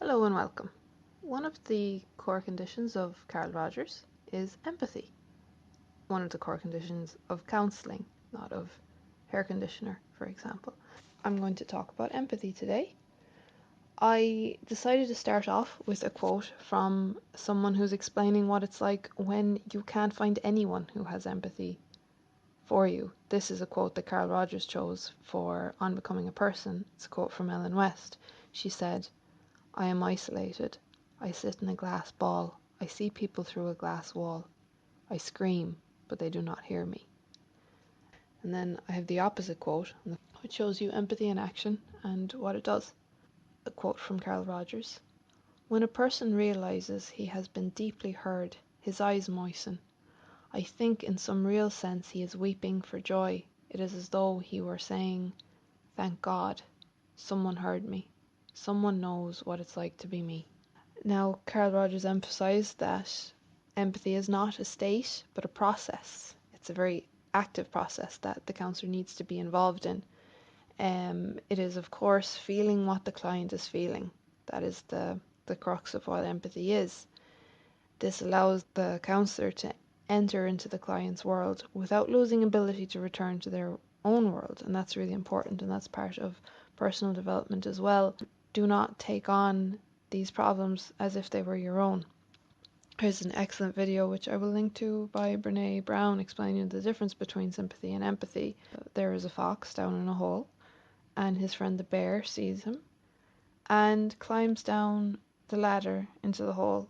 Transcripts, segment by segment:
Hello and welcome. One of the core conditions of Carl Rogers is empathy. One of the core conditions of counselling, not of hair conditioner, for example. I'm going to talk about empathy today. I decided to start off with a quote from someone who's explaining what it's like when you can't find anyone who has empathy for you. This is a quote that Carl Rogers chose for On Becoming a Person. It's a quote from Ellen West. She said, "I am isolated. I sit in a glass ball. I see people through a glass wall. I scream, but they do not hear me." And then I have the opposite quote, which shows you empathy in action and what it does. A quote from Carl Rogers. "When a person realizes he has been deeply heard, his eyes moisten. I think in some real sense he is weeping for joy. It is as though he were saying, 'Thank God, someone heard me. Someone knows what it's like to be me.'" Now, Carl Rogers emphasised that empathy is not a state, but a process. It's a very active process that the counsellor needs to be involved in. It is, of course, feeling what the client is feeling. That is the crux of what empathy is. This allows the counsellor to enter into the client's world without losing ability to return to their own world, and that's really important, and that's part of personal development as well. Do not take on these problems as if they were your own. There's an excellent video which I will link to by Brene Brown explaining the difference between sympathy and empathy. There is a fox down in a hole, and his friend the bear sees him and climbs down the ladder into the hole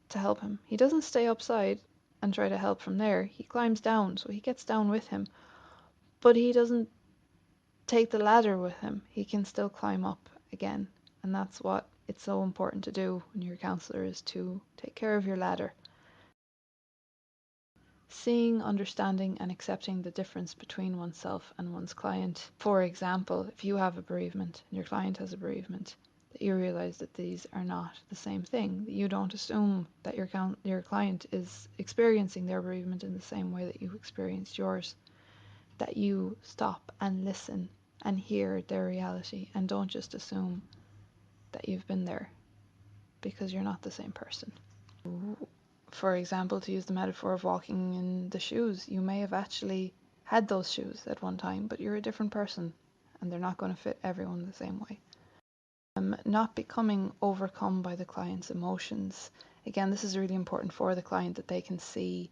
to help him. He doesn't stay upside and try to help from there. He climbs down, so he gets down with him, but he doesn't take the ladder with him. He can still climb up again, and that's what it's so important to do when you're a counsellor, is to take care of your ladder. Seeing, understanding and accepting the difference between oneself and one's client. For example, if you have a bereavement and your client has a bereavement, that you realise that these are not the same thing, that you don't assume that your client is experiencing their bereavement in the same way that you experienced yours, that you stop and listen and hear their reality and don't just assume that you've been there, because you're not the same person. For example, to use the metaphor of walking in the shoes, you may have actually had those shoes at one time, but you're a different person and they're not going to fit everyone the same way. Not becoming overcome by the client's emotions. Again, this is really important for the client, that they can see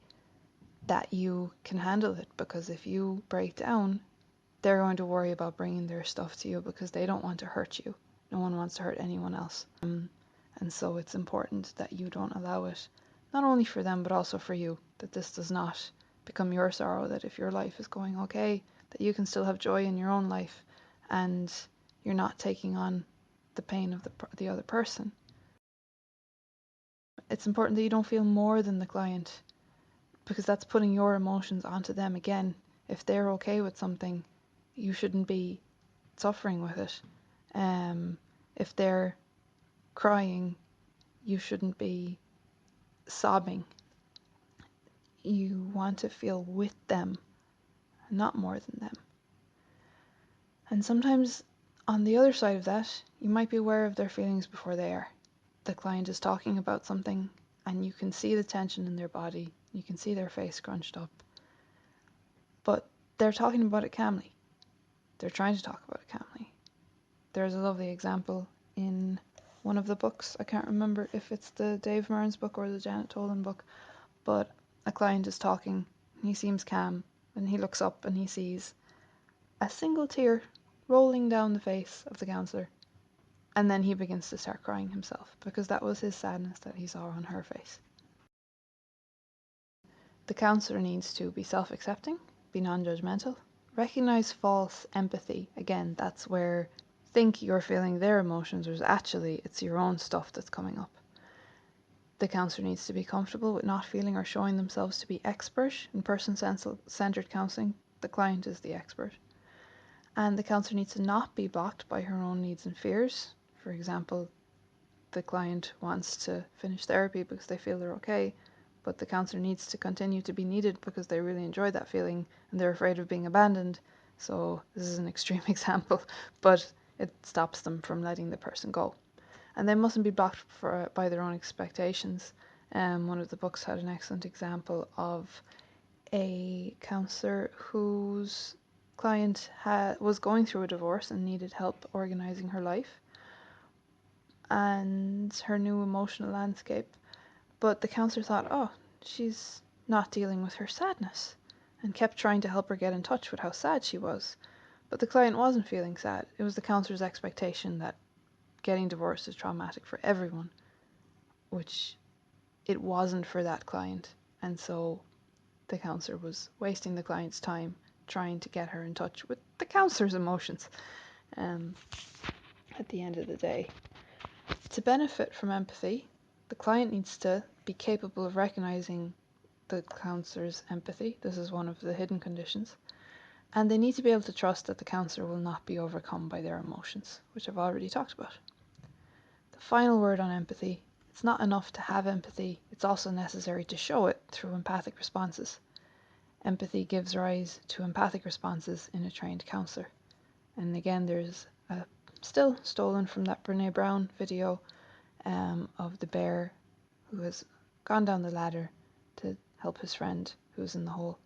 that you can handle it, because if you break down, they're going to worry about bringing their stuff to you because they don't want to hurt you. No one wants to hurt anyone else. And so it's important that you don't allow it, not only for them but also for you, that this does not become your sorrow, that if your life is going okay, that you can still have joy in your own life and you're not taking on the pain of the other person. It's important that you don't feel more than the client, because that's putting your emotions onto them again. If they're okay with something, you shouldn't be suffering with it. If they're crying, you shouldn't be sobbing. You want to feel with them, not more than them. And sometimes on the other side of that, you might be aware of their feelings before they are. The client is talking about something and you can see the tension in their body, you can see their face scrunched up, but they're talking about it calmly. They're trying to talk about it calmly. There's a lovely example in one of the books. I can't remember if it's the Dave Mearnes book or the Janet Tolan book, but a client is talking, he seems calm, and he looks up and he sees a single tear rolling down the face of the counsellor, and then he begins to start crying himself, because that was his sadness that he saw on her face. The counsellor needs to be self-accepting, be non-judgmental, recognise false empathy. Again, that's where think you're feeling their emotions, whereas actually it's your own stuff that's coming up. The counsellor needs to be comfortable with not feeling or showing themselves to be expert in person-centered counselling. The client is the expert. And the counsellor needs to not be blocked by her own needs and fears. For example, the client wants to finish therapy because they feel they're okay, but the counsellor needs to continue to be needed because they really enjoy that feeling and they're afraid of being abandoned. So this is an extreme example, but it stops them from letting the person go. and they mustn't be blocked by their own expectations. One of the books had an excellent example of a counsellor whose client was going through a divorce and needed help organising her life and her new emotional landscape. But the counsellor thought, oh, she's not dealing with her sadness, and kept trying to help her get in touch with how sad she was. But the client wasn't feeling sad. It was the counsellor's expectation that getting divorced is traumatic for everyone, which it wasn't for that client. And so the counsellor was wasting the client's time trying to get her in touch with the counsellor's emotions. At the end of the day, to benefit from empathy, the client needs to be capable of recognizing the counsellor's empathy. This is one of the hidden conditions. And they need to be able to trust that the counsellor will not be overcome by their emotions, which I've already talked about. The final word on empathy: it's not enough to have empathy, it's also necessary to show it through empathic responses. Empathy gives rise to empathic responses in a trained counsellor. And again, there's a still stolen from that Brene Brown video of the bear who has gone down the ladder to help his friend who's in the hole.